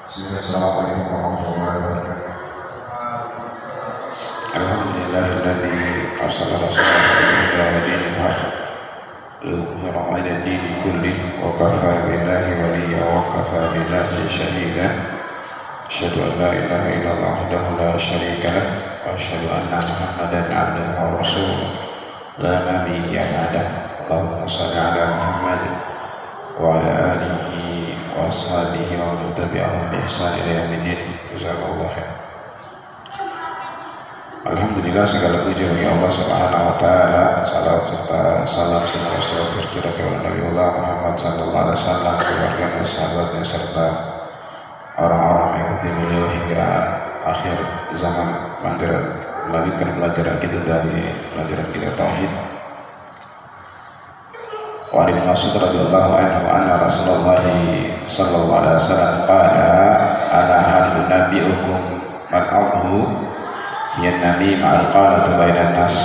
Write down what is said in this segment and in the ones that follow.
Assalamualaikum warahmatullahi wabarakatuh. Alhamdulillahilladzi arsala rasulahu bil huda wa dinil haqq liyudhhirahu 'ala ad-dini kullihi wa kafaa billahi waliyyan wa kafaa billahi shahidan. Asyhadu an la ilaha illallah wahdahu la syarika lahu wa asyhadu anna Muhammadan 'abduhu wa rasuluh la nabiyya ba'dahu. Allahumma shalli 'ala Muhammad wa 'ala alihi wa ashabihi wa man tabi'ahum bi ihsan ila yaumil jazakallahu khair. Alhamdulillah, segala puji bagi Allah Subhanahu wa taala. Salawat serta salam semoga selalu tercurah kepada Nabi Muhammad sallallahu alaihi wasallam, keluarga, sahabatnya serta orang-orang yang mengikuti beliau hingga akhir zaman. Melanjutkan pelajaran kita dari pelajaran kita tauhid. Wa Ibnu Mas'ud radhiyallahu anhu anna Rasulullah sallallahu alaihi wasallam qala ana hadu nabiyukum man abhu ya nabi ma'al qalatu bainan nas.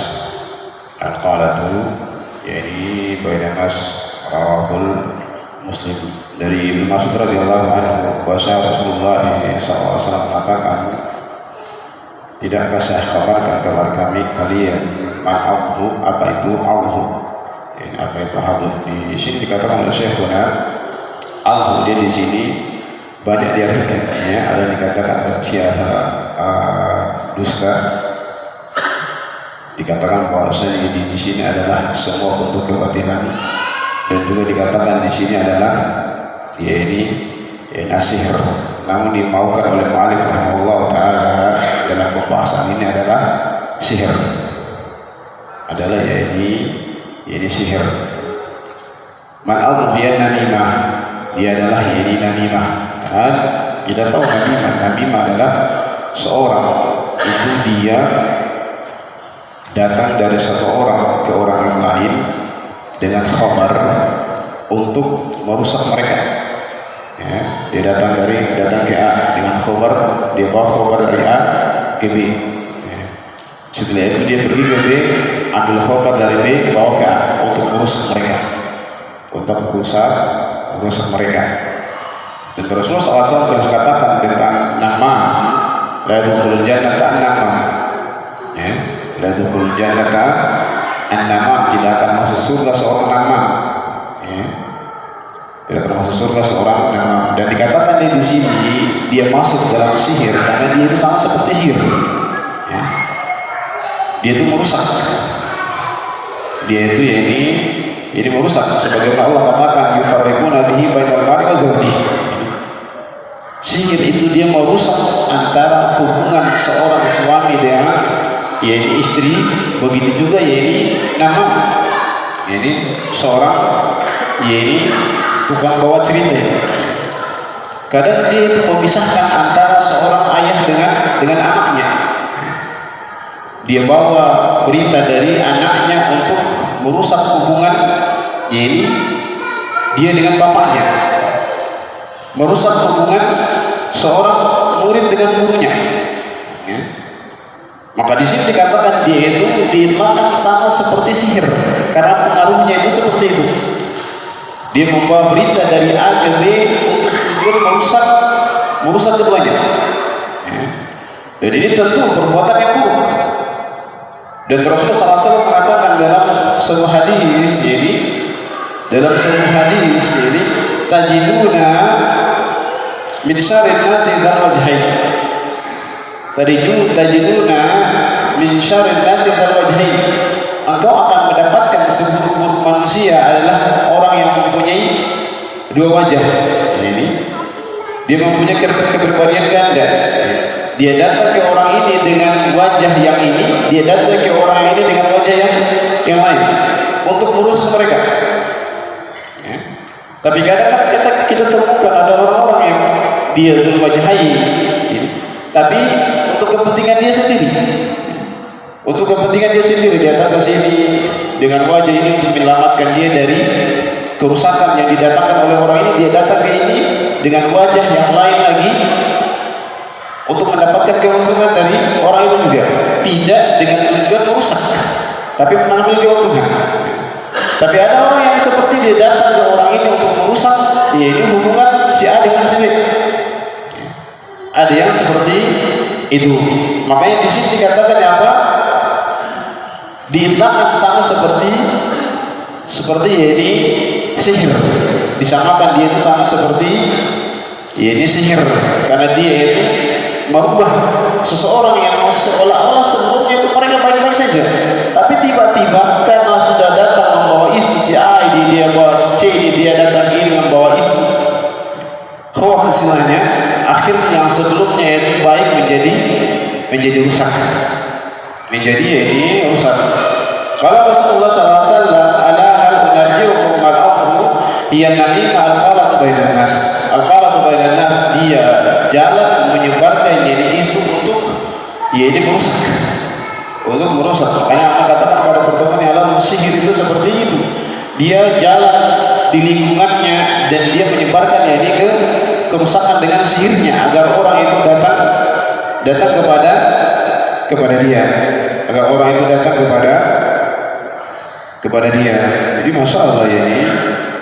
Al-qalatu yani bainan nas, rawahul Muslim. Dari Ibnu Mas'ud radhiyallahu anhu bahwa Rasulullah sallallahu alaihi wasallam mengatakan, tidakkah saya kabarkan kepada kalian ma'abhu, apa itu abhu? Ini apa itu hablu? Di sini dikatakan oleh Syekhuna al dia di sini banyak diartikannya. Ada dikatakan siapa dusta, dikatakan bahwasanya di sini adalah semua bentuk kebatilan, dan juga dikatakan di sini adalah ini sihir. Namun dimaukan oleh mu'allif rahimahullah taala dalam pembahasan ini adalah sihir, adalah ini sihir. Ma'al dia namimah, dia adalah ini namimah. Kan kita tahu namimah adalah seorang itu dia datang dari satu orang ke orang yang lain dengan khabar untuk merusak mereka. Ya, dia datang ke A dengan khabar, dia bawa khabar dari A ke B. Ya. Setelah itu dia pergi ke B, ambil khabar dari B, bawa ke A untuk merusak mereka, untuk merusak mereka. Dan Rasulullah SAW telah katakan tentang nama, la yadkhulul jannata an-nama. Ya, la yadkhulul jannata an-nama, tidak akan masuk surga seorang nama. Ya, tidak akan masuk surga seorang nama. Dan dikatakan di sini dia masuk dalam sihir karena dia itu sama seperti sihir. Ya, dia itu merusak. Dia itu ini merusak, sebagaimana Allah katakan yufarriquna bihi bainal mar'i wa zawjihi. Sihir itu dia merusak antara hubungan seorang suami dengan istri, begitu juga nama seorang tukang bawa cerita. Kadang dia memisahkan antara seorang ayah dengan anaknya. Dia bawa berita dari anaknya untuk merusak hubungan dia dengan bapaknya, merusak hubungan seorang murid dengan gurunya. Ya. Maka di sini dikatakan dia itu diitlakkan sama seperti sihir karena pengaruhnya itu seperti itu. Dia membawa berita dari A ke B untuk tujuan merusak keduanya. Ya. Dan ini tentu perbuatan yang buruk. Dan Rasulullah SAW mengatakan dalam sebuah hadis tajiduna min syarrin nasi dzal wajhain. Tajiduna min syarrin nasi dzal wajhain. Engkau akan mendapatkan seburuk-buruk manusia adalah orang yang mempunyai dua wajah. Dia mempunyai kepribadian ganda. Dia datang ke orang ini dengan wajah yang ini, dia datang ke orang ini dengan wajah yang lain untuk merusak mereka. Ya. Tapi kadang-kadang kita temukan ada orang-orang yang dia berwajahai, tapi untuk kepentingan dia sendiri. Untuk kepentingan dia sendiri, dia datang ke sini dengan wajah ini untuk menyelamatkan dia dari kerusakan yang didatangkan oleh orang ini. Dia datang ke ini dengan wajah yang lain lagi untuk mendapatkan keuntungan dari orang itu juga, tidak dengan tujuan merusak, tapi mengambil keuntungan. Tapi ada orang yang seperti dia datang ke orang ini untuk merusak, yaitu hubungan si A dengan si B. itu. Makanya di sini dikatakan apa? Diitlakkan sama seperti ini sihir. Disamakan dia itu sama seperti ini sihir, karena dia itu merubah seseorang yang seolah-olah sebelumnya itu mereka baik-baik saja, tapi tiba-tiba karena sudah datang membawa isu si A ini, dia bawa si C ini, dia datang ini membawa isu hasilnya akhirnya yang sebelumnya itu baik menjadi rusak, menjadi ini rusak. Kalau Rasulullah SAW ala hal unarjiukum al-amru hiya namimah al-qalatu bainan nas. Al-qalatu bainan nas, dia jalan menyebarkan ini isu untuk ini merusak. Makanya anak katakan pada pertemuan yang lalu, sihir itu seperti itu. Dia jalan di lingkungannya dan dia menyebarkan ini ke kerusakan dengan sihirnya agar orang itu datang kepada dia, agar orang itu datang kepada dia. Jadi masalah ini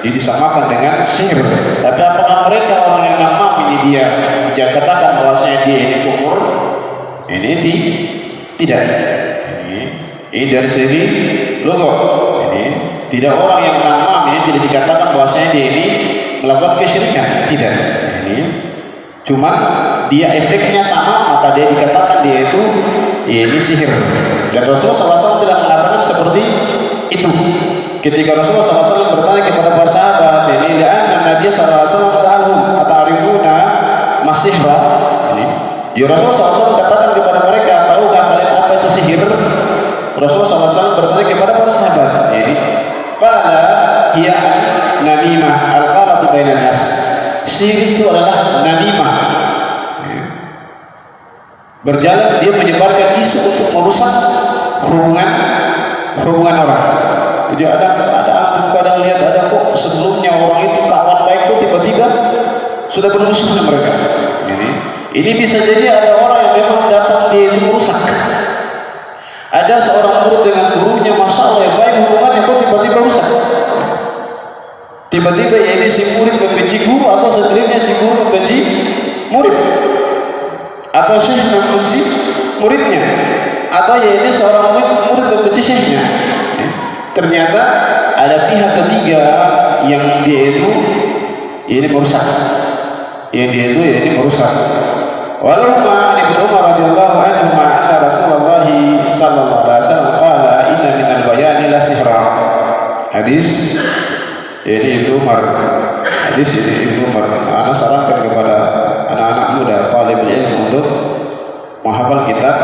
disamakan dengan sihir. Tapi apakah mereka orang yang nama ini dia katakan bahwasanya dia ini kufur? Ini tidak. Ini dari segi lugah. Ini tidak, orang yang nama ini tidak dikatakan bahwasanya dia ini melakukan kesyirikan. Tidak. Ini cuma dia efeknya sama, maka dia dikatakan dia itu ini sihir. Dan Rasulullah SAW tidak mengatakan seperti itu. Ketika Rasulullah SAW bertanya kepada para sahabat ini, dan Nabi SAW sa'alhum ata'rifuna masihra, ini ya Rasulullah SAW katakan kepada mereka, tahukah kalian apa itu sihir? Rasulullah SAW bertanya kepada para sahabat ini, qala hiya namimah al-qalatu bainan nas. Sihir itu adalah namimah, berjalan dia menyebarkan isu untuk merusak hubungan orang. Jadi ada kadang lihat ada kok sebelumnya orang itu kawan baik kok tiba-tiba sudah bermusuh dengan mereka. Ini bisa jadi ada orang yang memang datang dia itu merusak. Ada seorang murid dengan gurunya masalah yang baik hubungannya kok tiba-tiba rusak. Tiba-tiba ya ini si murid membenci guru, atau sebaliknya si guru membenci murid, atau syekh membenci muridnya, atau ya ini seorang murid membenci syekhnya. Ternyata ada pihak ketiga yang dia itu ini merusak, Walau ma Ibnu Umar radhiyallahu anhu anna Rasulullah sallallahu alaihi wasallam qala inna minal bayani la sihra. Hadis ini Ibnu Umar. Ana sarankan kepada anak-anak muda talibul ilmu untuk menghafal kitab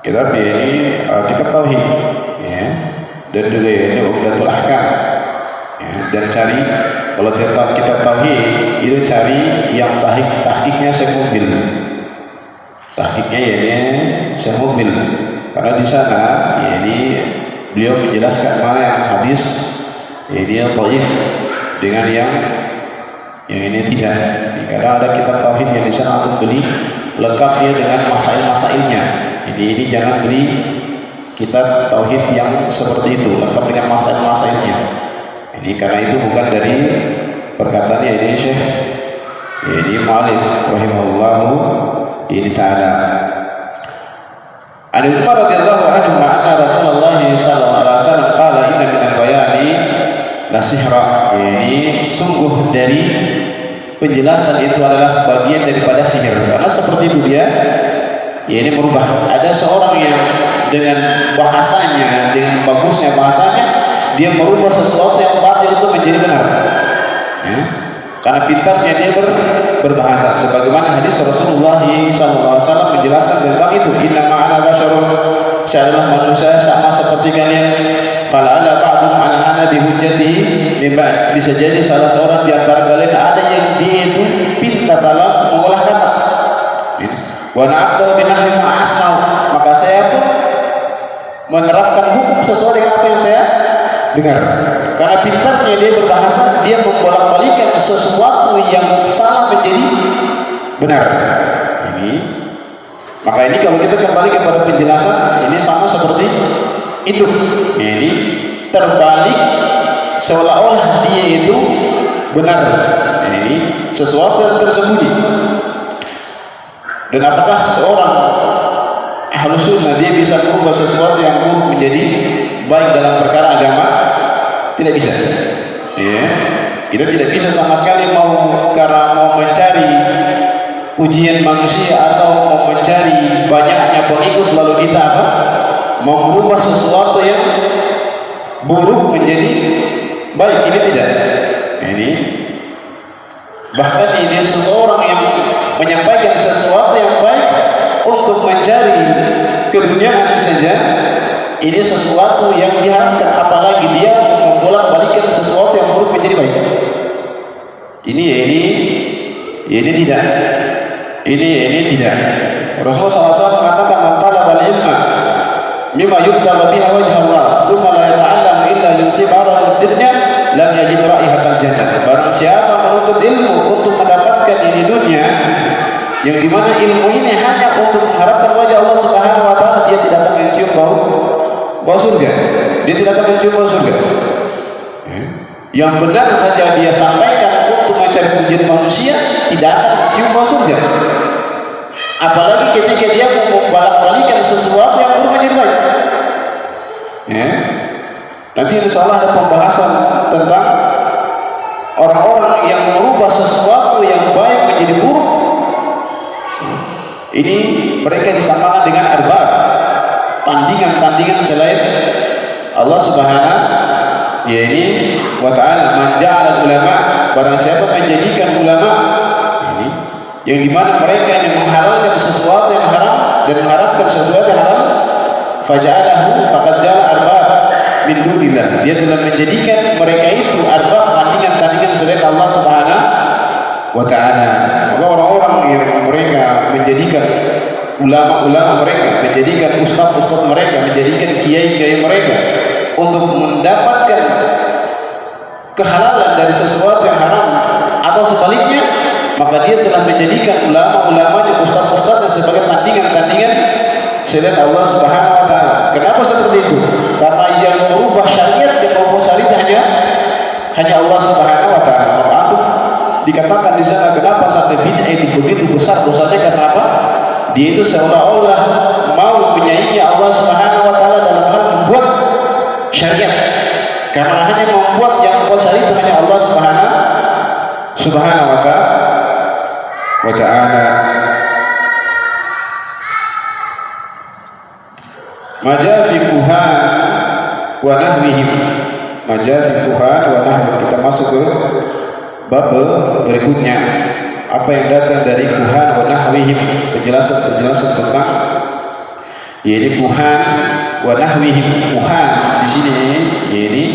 ini kitab tauhid, ya. Dan juga ini Umdatul Ahkam, ya. Dan cari kalau kitab tauhid itu cari yang tahqiqnya Syekh Mubil. Tahqiqnya ya Syekh Mubil. Karena di sana ya ini beliau menjelaskan mana yang hadis ya dia dhaif dengan yang ini tidak. Karena ada kitab tauhid yang di sana untuk beli lengkap ya dengan masail-masailnya. Jadi ini jangan beli kitab tauhid yang seperti itu lengkap dengan masail-masailnya. Ini karena itu bukan dari perkataan ini Syekh ini Malik rahimahullahu ini ta'ala. An Umar radhiyallahu anhu anna Rasulullah sallallahu alaihi wasallam qala inna minal bayani la sihra. Ini sungguh dari penjelasan itu adalah bagian daripada sihir. Karena seperti itu dia ini merubah. Ada seorang yang dengan bahasanya, dengan bagusnya bahasanya, dia merubah sesuatu yang batil itu menjadi benar, ya. Karena pintarnya dia berbahasa. Sebagaimana hadis Rasulullah SAW menjelaskan tentang itu, inna ma'ana basyarun, saya adalah manusia sama seperti kalian. Kalau ada ba'dum ana bihujjatihi, bisa jadi salah seorang di antara kalian ada yang dia itu pintar dalam mengolah kata. Wa na'abdu binahwi ma'asau, maka saya pun menerapkan hukum sesuai dengan apa yang saya dengar. Karena pintarnya dia berbahasa, dia membolak-balikan sesuatu yang salah menjadi benar. Maka ini kalau kita kembali kepada penjelasan, ini sama seperti itu. Ini terbalik, seolah-olah dia itu benar. Ini sesuatu yang tersembunyi. Dan apakah seorang ahlus sunnah dia bisa merubah sesuatu yang buruk menjadi baik dalam perkara agama? Tidak bisa. Ya, kita tidak bisa sama sekali karena mau mencari pujian manusia atau mau mencari banyaknya pengikut lalu kita apa? Mau merubah sesuatu yang buruk menjadi baik. Ini tidak. Ini bahkan ini seseorang yang menyampaikan sesuatu yang baik untuk mencari keduniaan saja, ini sesuatu yang diharamkan, apalagi dia membolak-balikan sesuatu yang buruk menjadi baik. Ini tidak. Ini tidak. Rasulullah SAW mengatakan, "Man talaba al-ilma mimma yubtagha bihi wajha Allah, thumma la yata'allamu illa yusib 'arada ad-dunya, lam yajid ra'ihatal jannah." Barang siapa menuntut ilmu untuk mendapatkan ini dunia, yang dimana ilmu ini hanya untuk mengharapkan wajah Allah Subhanahu wa taala, dia tidak akan mencium bau surga. Dia tidak akan mencium bau surga. Yang benar saja dia sampaikan untuk mencari pujian manusia, tidak akan mencium bau surga. Apalagi ketika dia membolak-balikan sesuatu yang buruk menjadi baik. Nanti insyaallah ada pembahasan tentang orang-orang yang merubah sesuatu yang baik menjadi buruk. Ini mereka disamakan dengan arbab, tandingan-tandingan selain Allah Subhanahu wa ta'ala. Man ja'ala ulama, barang siapa menjadikan ulama ini, yang dimana mereka yang menghalalkan sesuatu yang haram dan mengharapkan sesuatu yang haram, faja'alahu faqad ja'ala arbab min dunillah, dia telah menjadikan mereka itu arbab, tandingan-tandingan selain Allah Subhanahu wa ta'ala. Maka orang-orang yang mereka menjadikan ulama-ulama mereka, menjadikan ustaz-ustaz mereka, menjadikan kiai-kiai mereka untuk mendapatkan kehalalan dari sesuatu yang haram, atau sebaliknya, maka dia telah menjadikan ulama-ulamanya, ustaz-ustaznya sebagai tandingan-tandingan selain Allah Subhanahu wa ta'ala. Kenapa seperti itu? Karena yang merubah syariat dan merubah syariat hanya Allah Subhanahu wa ta'ala. Maka dikatakan di sana, kenapa sampai bid'ah itu begitu besar dosanya? Karena apa? Dia itu seolah-olah mau menyaingi Allah Subhanahu wa ta'ala dalam hal membuat syariat. Karena hanya membuat yang membuat syariat itu hanya Allah Subhanahu wa ta'ala. Majazi kuhan wa nahwihim. Majazi kuhan wa nahwihim. Kita masuk ke bab berikutnya, apa yang datang dari kuhan wa nahwihim, penjelasan tentang yaitu kuhan wa nahwihim. Kuhan di sini yaitu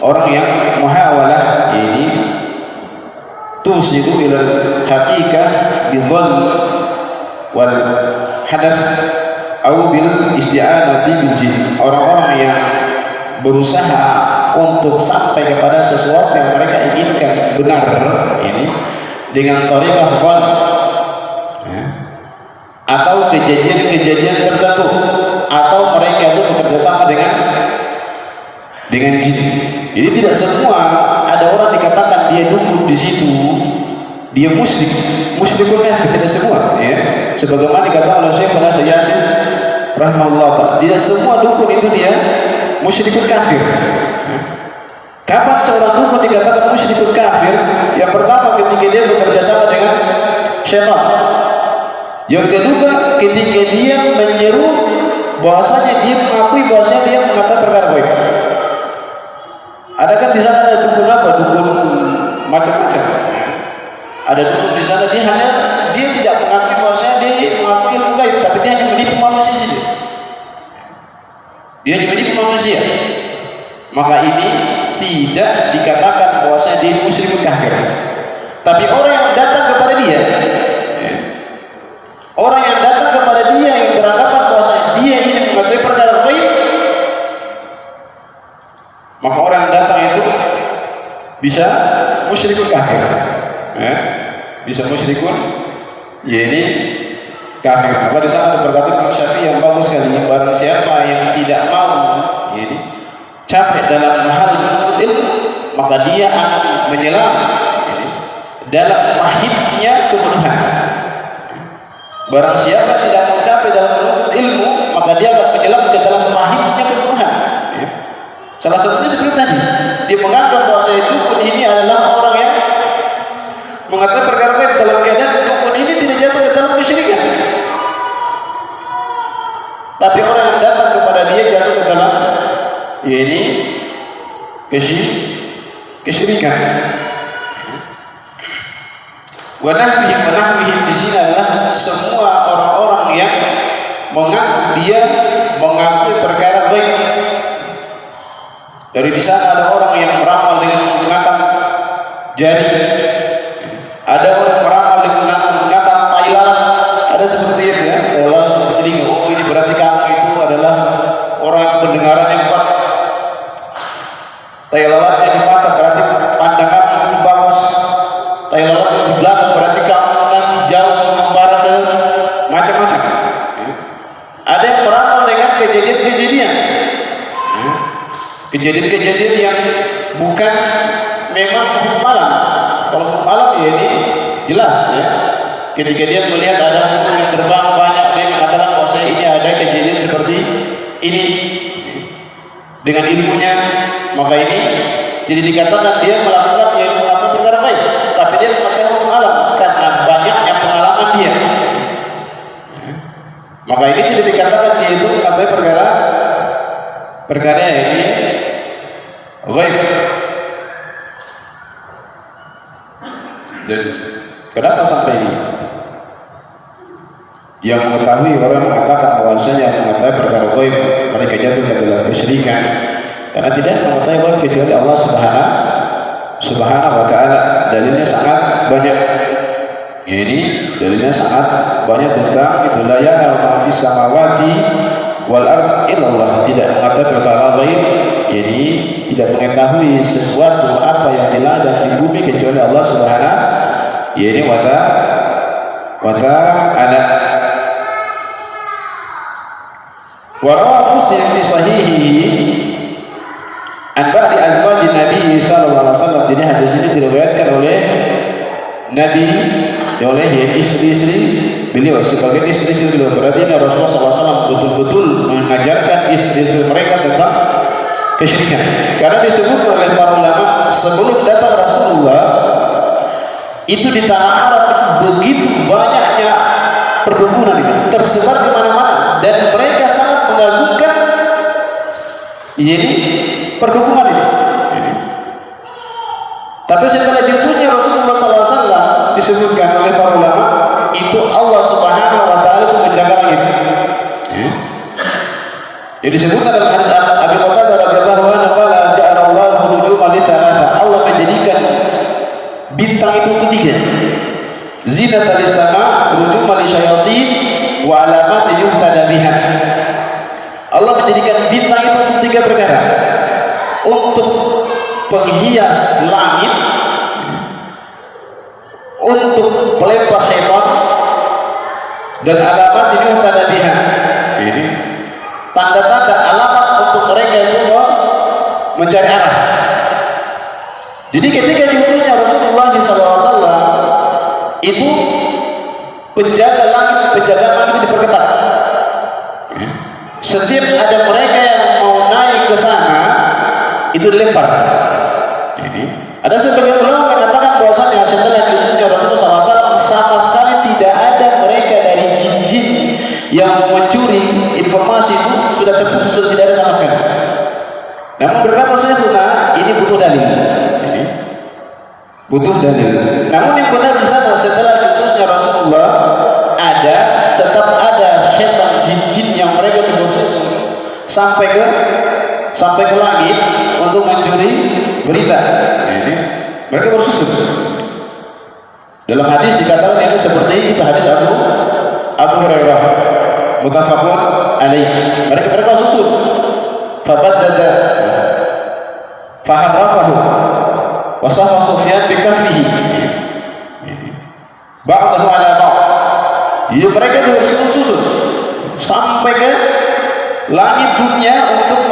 orang yang muhawalah, yaitu tusidu ila haqiqah bidhann wal hadath atau bil isti'anati bil jin. Orang-orang yang berusaha untuk sampai kepada sesuatu yang mereka inginkan benar ini dengan thariqah dhann, atau kejadian-kejadian tertentu, atau mereka itu bekerja sama dengan jin. Jadi tidak semua ada orang dikatakan dia dukun di situ dia musyrikun kafir, tidak semua, ya. Sebagaimana dikatakan oleh Syekh Hasan Yasin rahimahullah ta'ala, tidak semua dukun itu dia musyrikun kafir. Kapan seorang dukun dikatakan musyrikun kafir? Yang pertama ketika dia bekerja sama dengan syaitan. Yang kedua ketika dia menyeru bahwasanya dia mengakui bahwasanya dia mengatakan perkara baik. Adakah di sana ada dukun apa? Dukun macam-macam. Ada dukun di sana dia tidak mengakui bahwasanya dia mengakui ilmu gaib, tapi dia hanya menipu manusia saja. Dia hanya menipu manusia. Maka ini tidak dikatakan bahwasanya dia musyrikun kafir. Tapi orang yang datang kepada dia, orang yang datang kepada dia yang beranggapan bahwasanya dia ini mengetahui perkara gaib, maka orang yang datang itu bisa musyrikun kafir, bisa musyrikun, ini kafir. Maka di sana berkata Imam Syafi'i yang bagus sekali, barang siapa yang tidak mau ini capek dalam hal menuntut ilmu, maka dia akan menyelam dalam pahitnya kebodohan. Barang siapa tidak mencapai dalam menuntut ilmu, maka dia akan menyelam ke dalam pahitnya kebodohan. Ya. Salah satunya seperti tadi, dia menganggap bahwa dukun ini adalah orang yang mengatakan perkara baik dalam keadaan dukun ini tidak jatuh ke dalam kesyirikan. Tapi orang yang datang kepada dia jatuh ke dalam ini kesyirikan. Wanahwihim di sini adalah semua orang-orang yang mengaku perkara baik. Dari di sana ada orang yang meramal dengan menggunakan jari, ada orang meramal dengan menggunakan tai lalat, ada seperti itu ya. Dalam telinga, oh ini berarti kamu itu adalah orang yang pendengaran yang kuat. Tai lalatnya di mata berarti pandangan itu bagus. Tai lalat di belakang berarti kamu nanti jauh mengembara ke macam-macam. Ada yang meramal dengan kejadian-kejadian. Kejadian-kejadian yang bukan memang hukum alam. Kalau hukum alam ya ini jelas ya. Ketika dia melihat ada burung yang terbang banyak, dia mengatakan bahwa ini ada kejadian seperti ini. Dengan ilmunya, maka ini jadi dikatakan dia melakukan yang melakukan perkara baik. Tapi dia memakai hukum alam karena banyaknya pengalaman dia. Maka ini tidak dikatakan dia itu mengetahui perkara ini ghaib. Dan kenapa sampai ini? Yang mengetahui orang mengatakan bahwasanya yang mengetahui perkara ghaib mereka jatuh ke dalam kesyirikan karena tidak mengetahui ghaib kecuali Allah Subhanahu wa taala. Dalilnya sangat banyak. Ini dalilnya sangat banyak tentang itu la ya'lamu ma fis samawati wal ard illallah, tidak mengetahui perkara ghaib, ini tidak mengetahui sesuatu apa yang di langit dan di bumi kecuali Allah Subhanahu wa ta'ala. Wa rawahu Muslim fi sahihihi an ba'di azwaji Nabi sallallahu alaihi wasallam. Jadi hadis ini diriwayatkan oleh Nabi, oleh istri-istri beliau, sebagai istri-istri beliau. Berarti ini Rasulullah SAW betul-betul mengajarkan istri-istri mereka tentang kesyirikan. Karena disebut oleh para ulama sebelum datang Rasulullah itu di tanah Arab itu begitu banyaknya perdukunan itu tersebar kemana-mana dan mereka sangat mengagumkan ini perdukunan ini. Tapi setelah diutusnya Rasulullah SAW disebutkan oleh para ulama itu Allah Subhanahu wa taala menjaga langit. Jadi disebutkan dalam hadis Abi Qatadah radhiyallahu anhu qala ja'alallahu nujuman li thalatha. Allah menjadikan bintang itu ketiga. Zinatan lis-sama, nujuman lisyayatin wa alamatin yuhtada biha. Allah menjadikan bintang itu tiga perkara untuk penghias langit, untuk pelempar setan, dan alamat ini tanda biha. Ini tanda-tanda alamat untuk mereka itu mencari arah. Jadi ketika diutusnya Rasulullah SAW itu penjaga langit itu diperketat. Setiap ada mereka yang mau naik ke sana itu dilempar. Jadi ada sebagian ulama mengatakan bahwasanya setelah diutusnya Rasulullah SAW sama sekali tidak ada mereka dari jin-jin yang mencuri informasi itu sudah terputus, sudah tidak ada sama sekali. Namun berkata Syekhuna ini butuh dalil. Ini butuh dalil. Namun yang benar di sana setelah diutusnya Rasulullah tetap ada setan jin-jin yang mereka terus sampai ke langit untuk mencuri berita. Ini mereka bersusun. Dalam hadis dikatakan ini seperti itu hadis Abu Hurairah muttafaqun alaihi. Mereka susun. Fabaddada faharrafahu wa safa Sufyan bi kaffihi. Ba'dahu ala ba'd. Jadi mereka susun sampai ke langit dunia untuk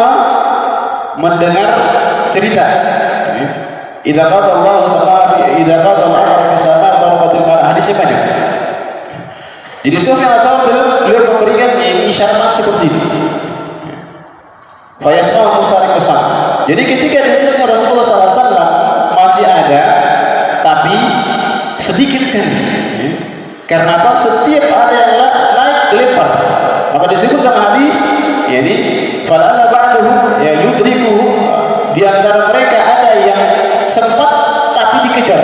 mendengar cerita. Idza qala Allah subhanahu idza qala Allah fi sama barakatil hadisnya banyak. Jadi Sufyan al-Thawri beliau memberikan isyarat seperti ini. Fayasma mustarik kesan. Jadi ketika diutusnya Rasulullah SAW masih ada, tapi sedikit sekali. Karena apa? Setiap ada yang naik dilempar. Maka disebut dalam hadis, yakni fala ba'duhum ya yudrikuhu, di antara mereka ada yang sempat tapi dikejar,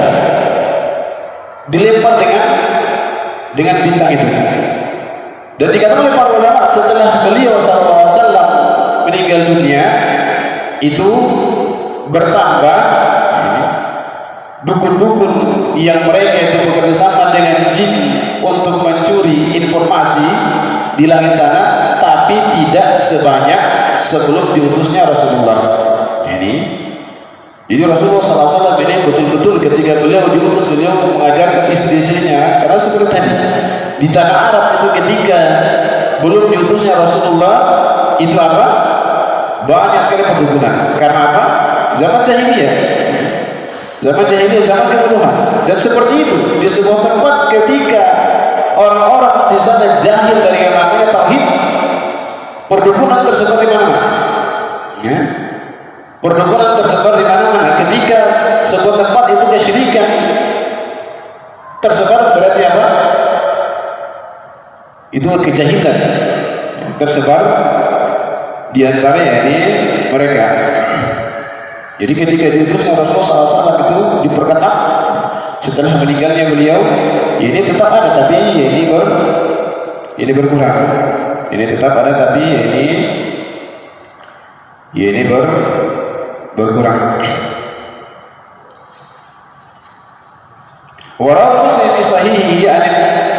dilempar dengan bintang itu. Dan dikatakan oleh para ulama setelah beliau SAW meninggal dunia itu bertambah dukun-dukun yang mereka itu bekerja sama dengan jin untuk mencuri informasi di langit sana, tapi tidak sebanyak sebelum diutusnya Rasulullah. Jadi Rasulullah SAW ini betul-betul ketika beliau diutus, beliau mengajarkan istri-istrinya, karena seperti tadi di tanah Arab itu ketika belum diutusnya Rasulullah itu apa? Banyak sekali perdukunan. Karena apa? Zaman jahiliyah, zaman kebodohan. Dan seperti itu di sebuah tempat ketika orang-orang di sana jahil dari yang namanya tauhid, perdukunan tersebar di mana-mana. Ya. Perdukunan tersebar di mana-mana. Ketika sebuah tempat itu kesyirikan tersebar, berarti apa? Itu kejahilan tersebar di antara yakni mereka. Jadi ketika diutusnya Rasulullah SAW itu diperketat setelah meninggalnya beliau, ini tetap ada tapi ini berkurang. Ini tetap ada tapi ini berkurang. Warawu Muslim fi sahihi an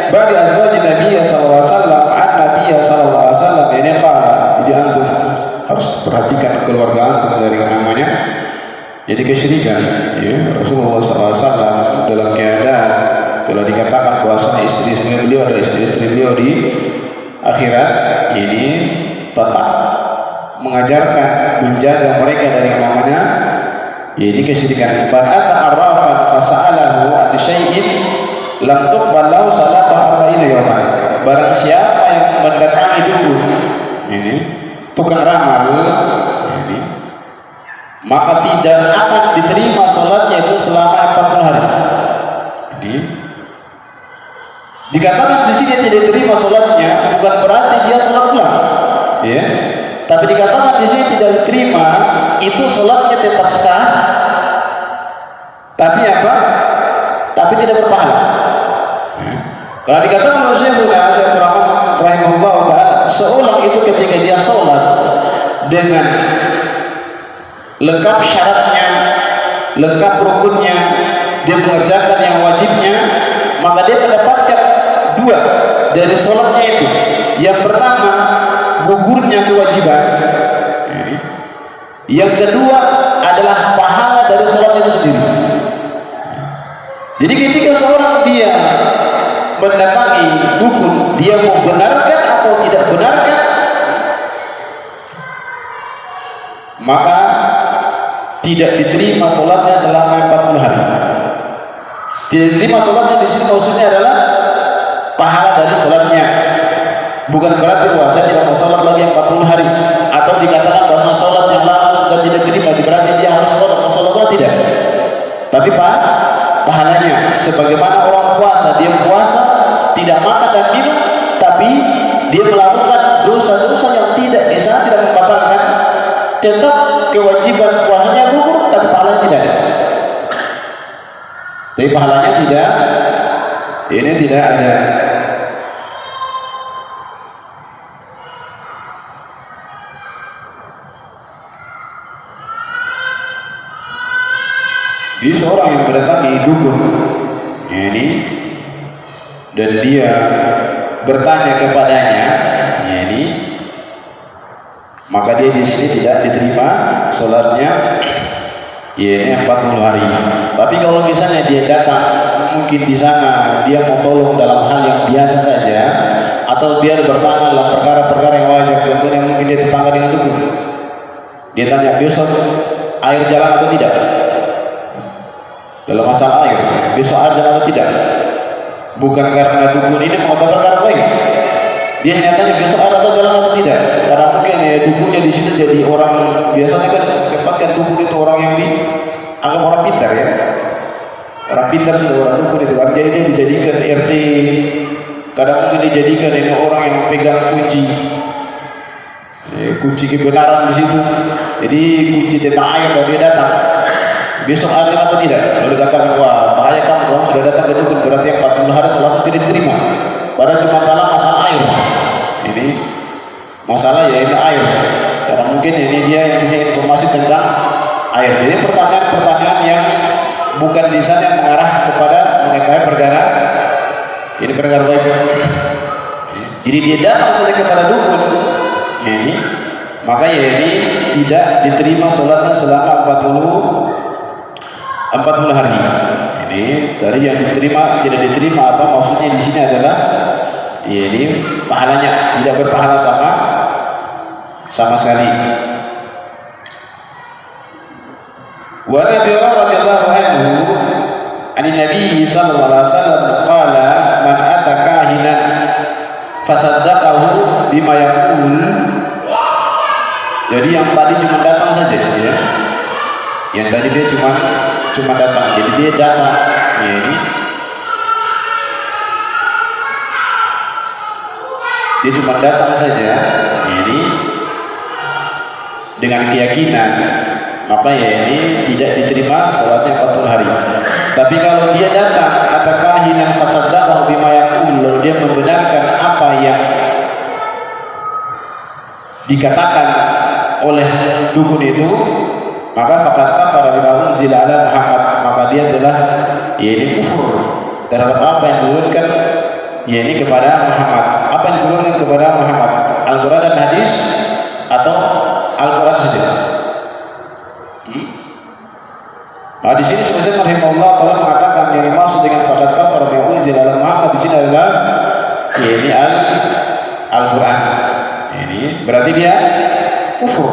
ba'di azwaj Nabi sallallahu alaihi wasallam an Nabi sallallahu alaihi wasallam ini qala. Jadi antum harus perhatikan keluarga antum dari namanya. Jadi kesyirikan, ya, Rasulullah SAW dalam keadaan telah dikatakan bahwa istri-istri beliau adalah istri-istri beliau di akhirat, ini tetap mengajarkan, menjaga mereka dari namanya, ini kesyirikan. Pada arafan fasa'alahu an syai'in lam tuqbal lahu salatu arba'ina yawman. Barang siapa yang mendatangi dukun, ini tukang ramal, ini maka tidak akan diterima sholatnya itu selama 40 hari. Jadi dikatakan di sini tidak diterima sholatnya bukan berarti dia sholat ulang, ya. Tapi dikatakan di sini tidak diterima itu sholatnya tetap sah, tapi apa? Tapi tidak berpahala. Ya. Kalau dikatakan oleh Syekh rahimahullah taala, seorang itu ketika dia sholat dengan lengkap syaratnya, lengkap rukunnya, dia mengerjakan yang wajibnya, maka dia mendapatkan 2 dari sholatnya itu. Yang pertama, gugurnya kewajiban. Yang kedua adalah pahala dari sholat itu sendiri. Jadi ketika seorang dia mendatangi dukun, dia mau benarkan atau tidak benarkan, maka tidak diterima sholatnya selama 40 hari. Tidak diterima sholatnya di sini maksudnya adalah pahala dari sholatnya. Bukan berarti bahwa saya tidak mau sholat lagi 40 hari, atau dikatakan bahwa sholat yang lama sudah tidak diterima, berarti dia harus sholat tidak. Tapi pahalanya sebagaimana orang puasa, dia puasa tidak makan dan minum, tapi dia melakukan dosa-dosa yang tidak bisa tidak membatalkan, tetap kewajiban puasanya gugur, tapi pahalanya tidak ada. Tapi pahalanya tidak, ini tidak ada. Jadi seorang yang mendatangi dukun ini dan dia bertanya kepadanya, ini maka dia di sini tidak diterima sholatnya, ya 40 hari. Tapi kalau misalnya dia datang, mungkin di sana dia mau tolong dalam hal yang biasa saja, atau dia bertanya dalam perkara-perkara yang wajar, contohnya mungkin dia tetangga dengan dukun, dia tanya besok air jalan atau tidak, dalam masalah air besok air jalan atau tidak, bukan karena dukun ini mengatakan perkara baik. Dia hanya tanya besok ada atau jalan atau tidak. Karena mungkin ya dukunnya di situ jadi orang, biasanya kan tempatkan dukun itu orang yang dianggap orang pintar ya. Orang pintar sudah orang dukun itu kan, jadi dia dijadikan RT. Kadang mungkin dijadikan ini orang yang pegang kunci kebenaran di situ. Jadi kunci tentang air kalau dia datang. Besok ada apa tidak? Lalu dikatakan wah bahaya kamu sudah datang ke dukun, berarti yang 40 hari sholat tidak diterima. Padahal cuma dalam masalah air. Ini masalah ya ini air. Karena mungkin ini dia yang punya informasi tentang air. Jadi pertanyaan-pertanyaan yang bukan di sana yang mengarah kepada mengetahui perkara ini perkara baik. Jadi dia datang saja kepada dukun. Ini maka ya ini tidak diterima sholatnya selama 40 hari. Ini dari yang diterima tidak diterima apa maksudnya di sini adalah ya ini pahalanya tidak berpahala sama sekali. Wa Nabi radhiyallahu anhu an Nabi sallallahu alaihi wasallam qala man ata kahinan fasaddaqahu bima yaqul. Jadi yang tadi cuma datang saja ya. Yang tadi dia cuma datang. Jadi dia datang ya ini. Dia cuma datang saja ini dengan keyakinan, maka ya ini tidak diterima salatnya 40 hari. Tapi kalau dia datang ataukah hinan fasaddaqahu bima yaqul, dia membenarkan apa yang dikatakan oleh dukun itu, maka faqad kafara bima unzila ala Muhammad, maka dia adalah ya ini kufur terhadap apa yang diturunkan ya ini kepada Muhammad. Apa yang diturunkan kepada Muhammad? Al-Quran dan hadis atau Al-Quran saja? Nah di sini sebenarnya rahimahullah telah mengatakan yang dimaksud dengan faqad kafara bima unzila ala Muhammad di sini adalah ya ini Al-Quran. Ini berarti dia kufur.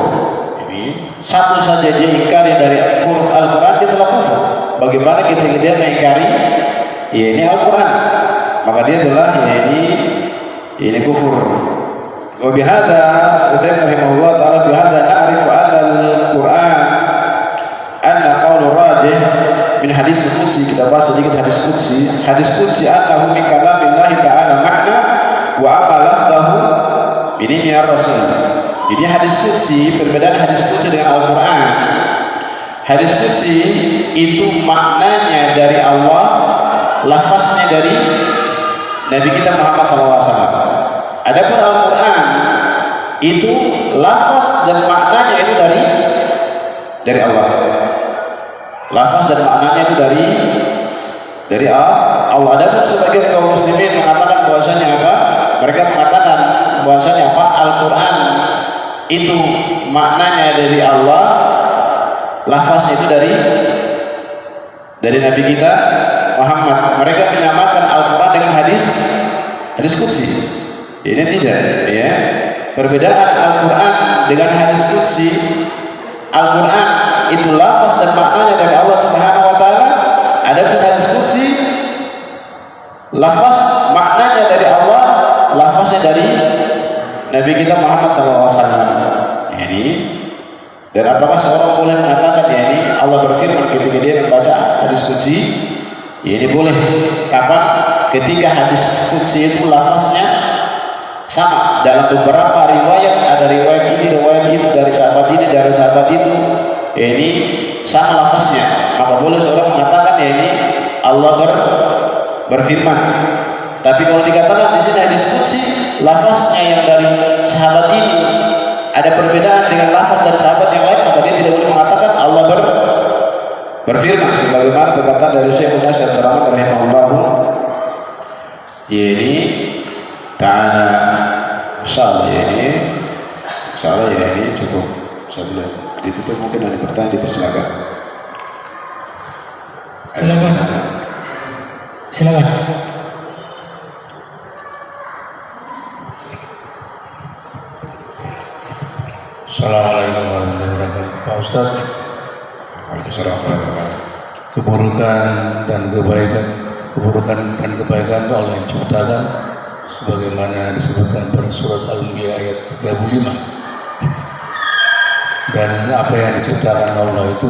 Ini satu saja dia ingkari dari huruf Al-Quran, dia telah kufur. Bagaimana kita dia mengingkari ya ini Al-Quran, maka dia adalah ya ini kufur. Wa bihadza Utsaimin rahimahullah taala bihadza na'rifu anna al-Quran anna qaul rajih min hadis qudsi. Kita bahas sedikit hadis qudsi. Hadis qudsi annahu min kalamillah ta'ala makna wa amma lafzahu ini ya Rasul. Jadi hadis qudsi, perbedaan hadis qudsi dengan Al-Quran. Hadis qudsi itu maknanya dari Allah, lafaznya dari Nabi kita Muhammad SAW. Adapun Al-Quran itu lafaz dan maknanya itu dari Allah. Lafaz dan maknanya itu dari Allah. Adapun sebagian kaum muslimin mengatakan bahwasanya apa? Mereka mengatakan bahwasanya apa? Al-Quran itu maknanya dari Allah, lafaznya itu dari Nabi kita Muhammad. Mereka menyamakan Al-Quran dengan hadis qudsi. Ini tidak ya. Perbedaan Al-Quran dengan hadis qudsi, Al-Quran itu lafaz dan maknanya dari Allah Subhanahu wa taala. Adapun hadis qudsi lafaz maknanya dari Allah, lafaznya dari Nabi kita Muhammad SAW. Ini dan apakah seorang boleh mengatakan ya ini Allah berfirman ketika dia membaca hadis qudsi? Ya ini boleh. Kapan? Ketika hadis qudsi itu lafaznya sama. Dalam beberapa riwayat, ada riwayat ini, riwayat itu, dari sahabat ini, dari sahabat itu, ya ini sama lafaznya. Maka boleh seorang mengatakan ya ini Allah berfirman. Tapi kalau dikatakan di sini hadis qudsi, lafaznya yang dari sahabat ini ada perbedaan dengan lafaz dari sahabat yang lain, maka dia tidak boleh mengatakan Allah berfirman sebagaimana perkataan dari Syekh Nasir Salamat rahimahullah. Ini ta'ala insyaallah ya ini cukup sebelum ditutup mungkin ada pertanyaan, dipersilakan. Silakan. Assalamualaikum warahmatullahi wabarakatuh. Pak Ustadz, keburukan dan kebaikan keburukan dan kebaikan itu Allah yang ciptakan sebagaimana disebutkan pada surat Al-Anbiya ayat 35. Dan apa yang diciptakan Allah itu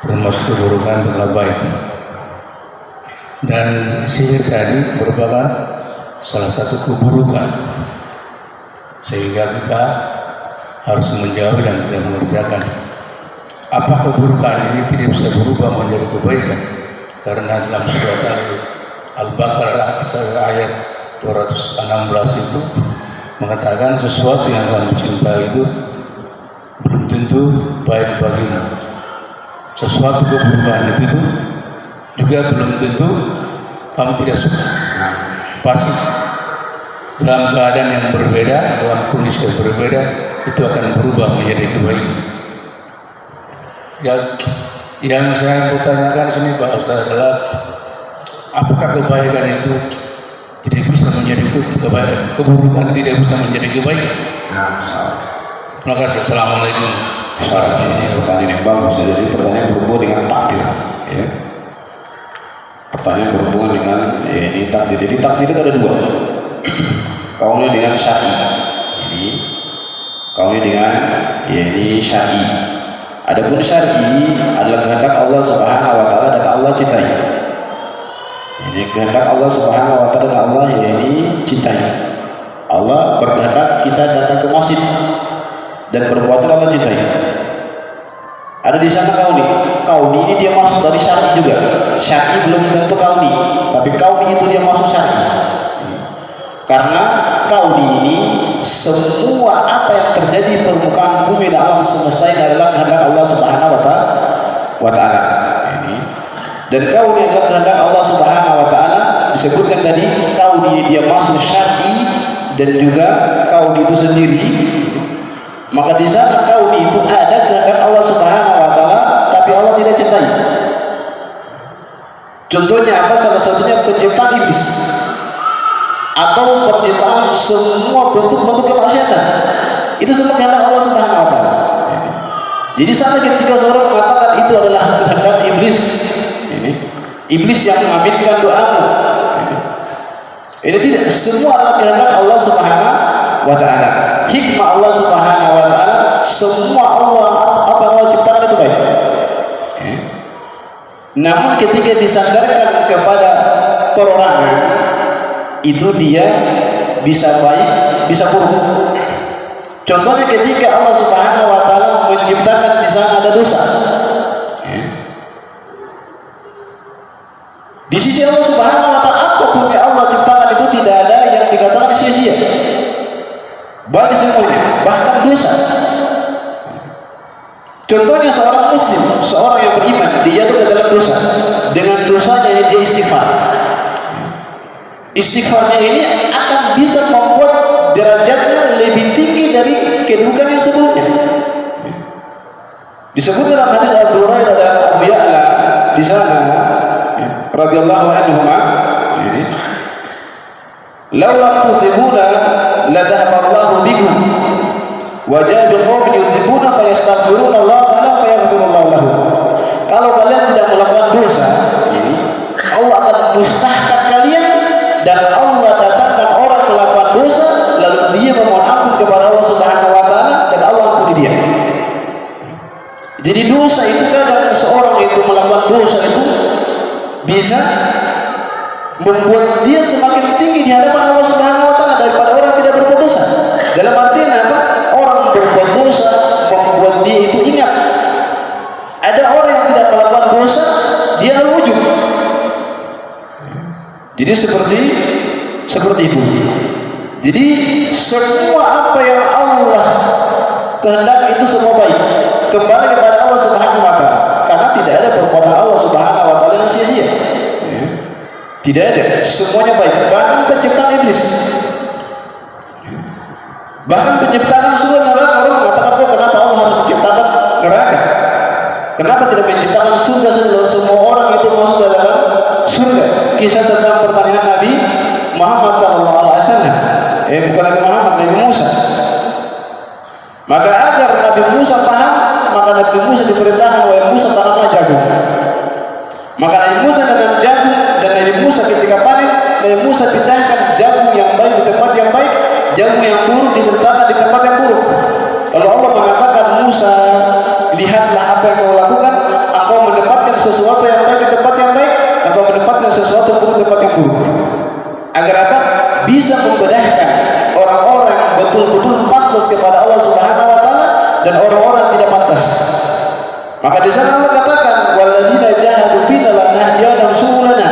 termasuk keburukan dan baik. Dan sihir tadi merupakan salah satu keburukan, sehingga kita harus menjauhi dan tidak mengerjakan. Apa keburukan ini tidak bisa berubah menjadi kebaikan, karena dalam surat Al-Baqarah ayat 216 itu mengatakan sesuatu yang kamu cintai itu belum tentu baik bagimu. Sesuatu keburukan itu juga belum tentu kamu tidak suka. Pasti dalam keadaan yang berbeda, dalam kondisi yang berbeda, itu akan berubah menjadi kebaikan. Yang saya pertanyakan di sini Pak Ustaz adalah, apakah kebaikan itu tidak bisa menjadi kebaikan, keburukan tidak bisa menjadi kebaikan? Terima kasih. Assalamualaikum. Ini pertanyaan yang bagus. Jadi pertanyaan berhubungan dengan takdir. Ya. Pertanyaan berhubungan dengan ini takdir. Jadi takdir itu ada dua. Kaumnya dengan syar'i. Ini kaumnya dengan ini syar'i. Adapun syar'i adalah kehendak Allah Subhanahu wa taala dan Allah cintai. Ini kehendak Allah Subhanahu wa taala dan Allah ini cintai. Allah berkehendak kita datang ke masjid dan berbuat Allah cintai. Ada di sana kauni ini dia masuk dari syar'i juga. Syar'i belum tentu kauni, tapi kauni itu dia masuk syar'i. Karena kauni ini semua apa yang terjadi di permukaan bumi dan alam semesta ini adalah kehendak Allah Subhanahu wa taala. Ini dan kauni adalah kehendak Allah Subhanahu wa taala. Disebutkan tadi kauni dia masuk syar'i dan juga kauni itu sendiri. Maka di sana kauni itu ada kehendak Allah Subhanahu wa taala, tapi Allah tidak cintai. Contohnya apa? Salah satunya penciptaan iblis atau penciptaan semua bentuk-bentuk kemaksiatan. Itu semua kehendak Allah Subhanahu wa taala. Jadi sana ketika seorang mengatakan itu adalah kehendak iblis, iblis yang mengaminkan doamu. Ini tidak, semua adalah kehendak Allah Subhanahu wa taala. Hikmah Allah Subhanahu wa taala, semua apa yang Allah ciptakan itu baik. Namun ketika disandarkan kepada perorangan, itu dia bisa baik, bisa buruk. Contohnya ketika Allah Subhanahu wa taala menciptakan di sana ada dosa. Di sisi Allah Subhanahu wa taala apapun yang Allah ciptakan itu tidak ada yang dikatakan sia-sia. Baik semuanya, bahkan dosa. Contohnya seorang muslim, seorang yang beriman, dia jatuh ke dalam dosa. Dengan dosanya dia istighfar. Istighfarnya ini akan bisa membuat derajatnya lebih tinggi dari kedudukan yang sebelumnya. Disebut dalam hadis Abu Hurairah dan Abu Ya'la di sana, radhiyallahu anhuma, laula tudhibuna la dhahaba Allahu bikum wa ja'a biqaumin yudhibuna fa yastaghfiruna Allah ta'ala fa yaghfiru Allah lahum. Kalau kalian tidak melakukan dosa, Allah akan mustahkan kalian dan Allah datangkan orang melakukan dosa lalu dia memohon ampun kepada Allah Subhanahu wa taala dan Allah ampuni dia. Jadi dosa itu kadang seorang itu melakukan dosa itu bisa membuat dia semakin tinggi di hadapan Allah Subhanahu wa taala daripada orang tidak berbuat dosa. Dalam artian apa? Orang berbuat dosa membuat dia itu ingat. Ada orang yang tidak melakukan dosa, dia terwujud. Jadi seperti itu. Jadi semua apa yang Allah kehendaki itu semua baik. Kembali kepada Allah Subhanahu wa taala. Karena tidak ada perbuatan Allah Subhanahu wa taala yang sia-sia. Tidak ada, semuanya baik. Bahkan penciptaan iblis, bahkan penciptaan surga neraka, orang mengatakan kenapa Allah harus menciptakan neraka? Kenapa tidak menciptakan surga semua orang itu masuk ke dalam surga? Kisah tentang pertanyaan Nabi Muhammad SAW, bukan Nabi Muhammad, Nabi Musa. Maka agar Nabi Musa paham, maka Nabi Musa diperintahkan wahai Musa tanamlah jagung. Maka Nabi Musa dengan jagung, dan Nabi Musa ketika panen, Nabi Musa pindahkan jagung yang baik di tempat yang baik, jagung yang buruk diletakkan di tempat yang buruk. Lalu Allah mengatakan, Musa, lihatlah apa yang kau lakukan, engkau menempatkan sesuatu yang baik di tempat yang baik, engkau menempatkan sesuatu yang buruk di tempat yang buruk. Agar apa? Bisa membedakan orang-orang yang betul-betul pantas kepada Allah Subhanahu wa taala dan orang-orang yang tidak pantas. Maka di sana Allah katakan, walladzina jahadu fina lanahdiyannahum subulana.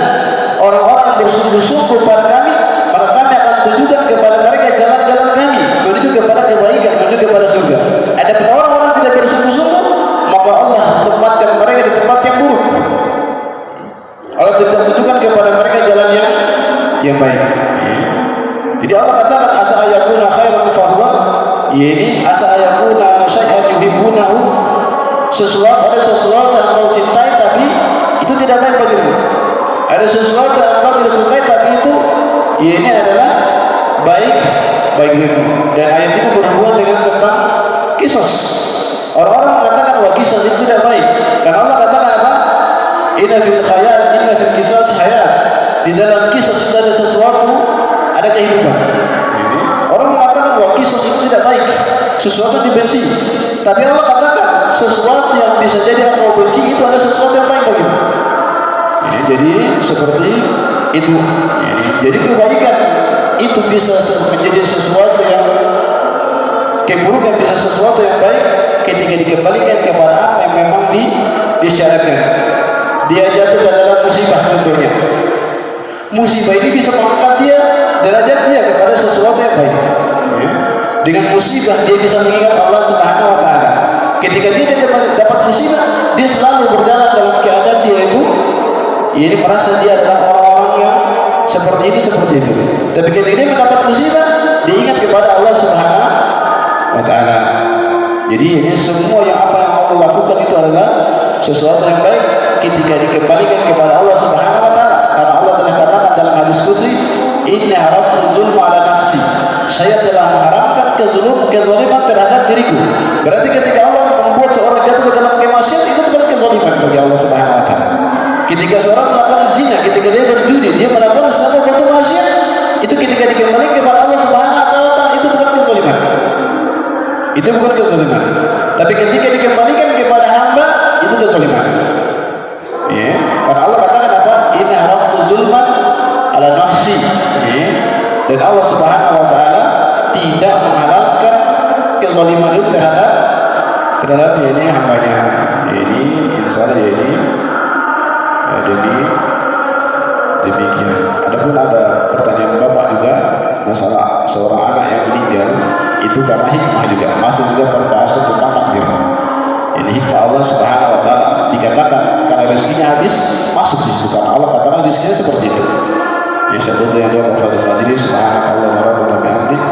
Orang-orang yang bersungguh-sungguh pada kami, maka kami akan tunjukkan kepada mereka jalan-jalan kami menuju kepada kebaikan, menuju kepada surga. Adapun orang-orang tidak bersungguh-sungguh, maka Allah tempatkan mereka di tempat yang buruk. Allah tidak tunjukkan kepada mereka jalan yang baik. Jadi Allah katakan, asa ayakuna khairan fahuwa, ini asa ayakuna syai'an yuhibbunahu, ada sesuatu yang kau cintai tapi itu tidak baik bagimu. Ada sesuatu yang kau tidak sukai tapi itu ini adalah baik bagimu. Dan ayat itu berhubungan dengan tentang kisos. Orang-orang mengatakan bahwa kisos itu tidak baik. Dan Allah katakan apa? Inna fil khayal, inna fil kisos hayat. Di dalam kisos itu ada sesuatu, ada kehidupan. Orang mengatakan bahwa kisos itu tidak baik, sesuatu dibenci. Tapi Allah katakan sesuatu yang bisa jadi engkau benci itu ada sesuatu yang baik bagimu. Jadi seperti itu. Jadi kebaikan itu bisa menjadi sesuatu yang keburukan, bisa sesuatu yang baik ketika dikembalikan kepada apa yang memang disyaratkan. Dia jatuh ke dalam musibah contohnya. Musibah ini bisa mengangkat dia, derajat dia kepada sesuatu yang baik. Dengan musibah dia bisa mengingat Allah Subhanahu wa taala. Ketika dia dapat musibah, dia selalu berjalan dalam keadaan dia itu ini merasa dia adalah orang-orang yang seperti ini, seperti itu. Tapi ketika dia mendapat musibah, dia ingat kepada Allah Subhanahu wa taala. Jadi ini semua yang apa yang Allah lakukan itu adalah sesuatu yang baik ketika dikembalikan kepada Allah Subhanahu wa taala. Karena Allah telah katakan dalam hadis qudsi, "Inni haramtu zulma ala nafsi." Saya telah mengharamkan kezaliman terhadap diriku. Berarti ketika Allah membuat seorang jatuh ke dalam kemaksiatan, itu bukan kezaliman bagi Allah Subhanahu wa taala. Ketika seorang melakukan zina, ketika dia berjudi, dia melakukan sebuah bentuk maksiat, itu ketika dikembalikan kepada Allah Subhanahu wa taala, itu bukan kezaliman. Itu bukan kezaliman. Tapi ketika dikembalikan kepada hamba, itu kezaliman. Ya, karena Allah katakan apa? Inna haramtu zulman ala nafsi. Ya. Dan Allah Subhanahu wa taala tidak menghalalkan kezaliman itu terhadap ini hambanya. Ini insyaallah ini demikian. Adapun ada pertanyaan Bapak juga masalah seorang anak yang meninggal itu karena hikmah juga, masuk juga pembahasan tentang takdir. Ini hikmah Allah Subhanahu wa taala, dikatakan karena rezekinya habis masuk di situ, karena Allah katakan rezekinya seperti itu. Ya, sebetulnya yang doa kepada majelis subhanallahi wa bihamdihi